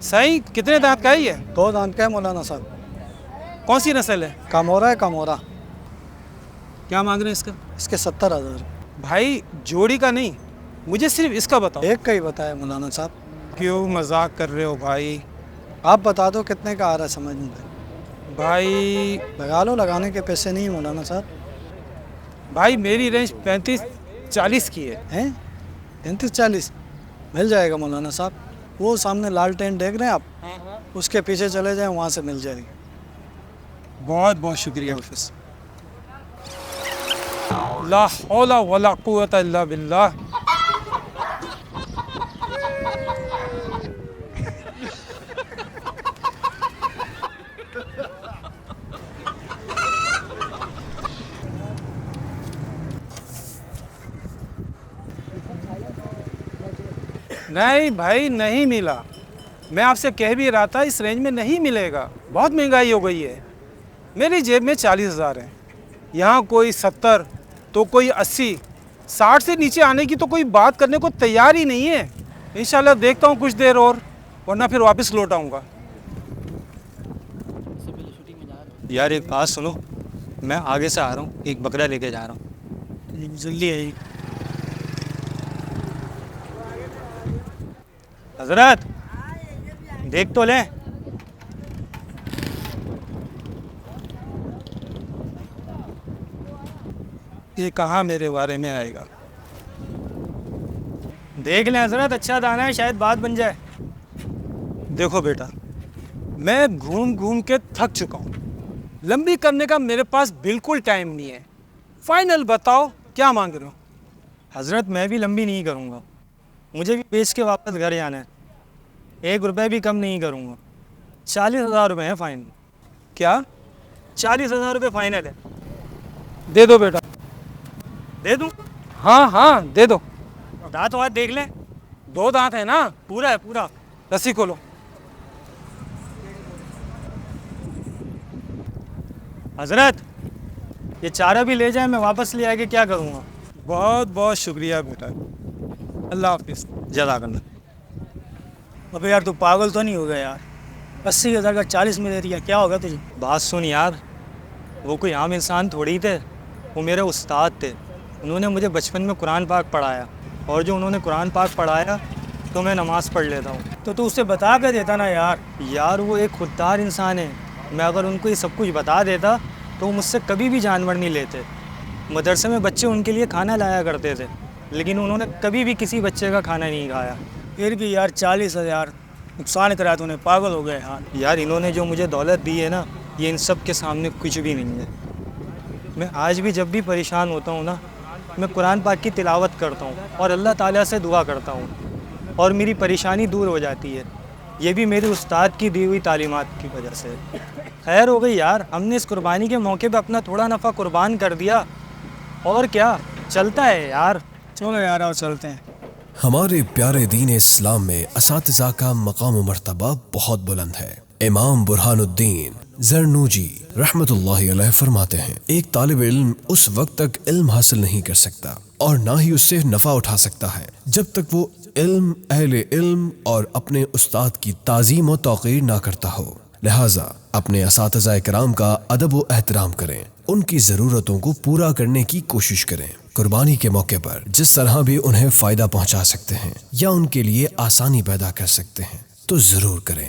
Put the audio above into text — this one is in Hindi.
सही, कितने दांत का है ये? 2 दांत का है मौलाना साहब। कौन सी नस्ल है? कामोरा है, कामोरा। क्या मांग रहे हैं इसका? इसके 70,000। भाई जोड़ी का नहीं, मुझे सिर्फ इसका बताओ। एक का ही बताया मौलाना साहब। क्यों मजाक कर रहे हो भाई? आप बता दो कितने का आ रहा है समझ में। भाई लगा लो, लगाने के पैसे नहीं मौलाना साहब। भाई मेरी रेंज 35-40 की है। हैं 35-40 मिल जाएगा मौलाना साहब। वो सामने लाल टेंट देख रहे हैं आप, उसके पीछे चले जाएं, वहाँ से मिल जाएगी। बहुत बहुत शुक्रिया हाफिज। ला हौला वला कुव्वता इल्ला बिल्लाह। नहीं भाई नहीं मिला। मैं आपसे कह भी रहा था इस रेंज में नहीं मिलेगा, बहुत महंगाई हो गई है। मेरी जेब में 40,000 है, यहाँ कोई 70 तो कोई 80, 60 से नीचे आने की तो कोई बात करने को तैयार ही नहीं है। इंशाल्लाह देखता हूँ कुछ देर और, वरना फिर वापस लौट आऊँगा। यार एक बात सुनो, मैं आगे से आ रहा हूँ, एक बकरा लेके जा रहा हूँ। जल्दी है। हजरत देख तो लें। ये कहाँ मेरे बारे में आएगा? देख लें हजरत, अच्छा दाना है, शायद बात बन जाए। देखो बेटा, मैं घूम घूम के थक चुका हूँ, लंबी करने का मेरे पास बिल्कुल टाइम नहीं है। फाइनल बताओ क्या मांग रहे हो? हजरत मैं भी लंबी नहीं करूँगा, मुझे भी बेच के वापस घर जाना है। 1 रुपये भी कम नहीं करूँगा। 40,000 रुपये है फाइनल। क्या? 40,000 रुपये फाइनल है। दे दो बेटा। दे दूँ? हाँ हाँ दे दो। दांत वात देख लें। 2 दांत है ना? पूरा है पूरा। रस्सी खोलो। हजरत ये चारा भी ले जाए, मैं वापस ले आके क्या करूँगा? बहुत बहुत शुक्रिया बेटा, अल्लाह हाफिज़। जज़ाकल्लाह। अबे यार तू पागल तो नहीं हो गया यार? 80,000 का 40 में दे दिया, क्या होगा तुझे? बात सुन यार, वो कोई आम इंसान थोड़ी थे, वो मेरे उस्ताद थे। उन्होंने मुझे बचपन में कुरान पाक पढ़ाया, और जो उन्होंने कुरान पाक पढ़ाया तो मैं नमाज़ पढ़ लेता हूँ। तो तू उससे बता कर देता ना यार। यार वो एक खुददार इंसान है, मैं अगर उनको ये सब कुछ बता देता तो वो मुझसे कभी भी जानवर नहीं लेते। मदरसे में बच्चे उनके लिए खाना लाया करते थे, लेकिन उन्होंने कभी भी किसी बच्चे का खाना नहीं खाया। फिर भी यार 40,000 नुकसान कराया तूने, पागल हो गया यार। यार इन्होंने जो मुझे दौलत दी है ना, ये इन सब के सामने कुछ भी नहीं है। मैं आज भी जब भी परेशान होता हूँ ना, मैं कुरान पाक की तिलावत करता हूँ और अल्लाह ताला से दुआ करता हूँ, और मेरी परेशानी दूर हो जाती है। ये भी मेरे उस्ताद की दी हुई तालीमात की वजह से। खैर हो गई यार, हमने इस कुर्बानी के मौके पे अपना थोड़ा नफ़ा कुर्बान कर दिया, और क्या, चलता है यार। चलो यार और चलते हैं। हमारे प्यारे दीन इस्लाम में असातिज़ा का मकाम व मर्तबा बहुत बुलंद है। इमाम बुरहानुद्दीन ज़रनूजी रहमतुल्लाहि अलैह फरमाते हैं, एक तालिब इल्म उस वक्त तक इल्म हासिल नहीं कर सकता और ना ही उससे नफ़ा उठा सकता है जब तक वो इल्म, अहले इल्म और अपने उस्ताद की ताज़ीम व तौक़ीर ना करता हो। लिहाजा अपने असातिज़ा किराम का अदब व एहतराम करें, उनकी ज़रूरतों को पूरा करने की कोशिश करें। कुर्बानी के मौके पर जिस तरह भी उन्हें फ़ायदा पहुंचा सकते हैं या उनके लिए आसानी पैदा कर सकते हैं तो ज़रूर करें।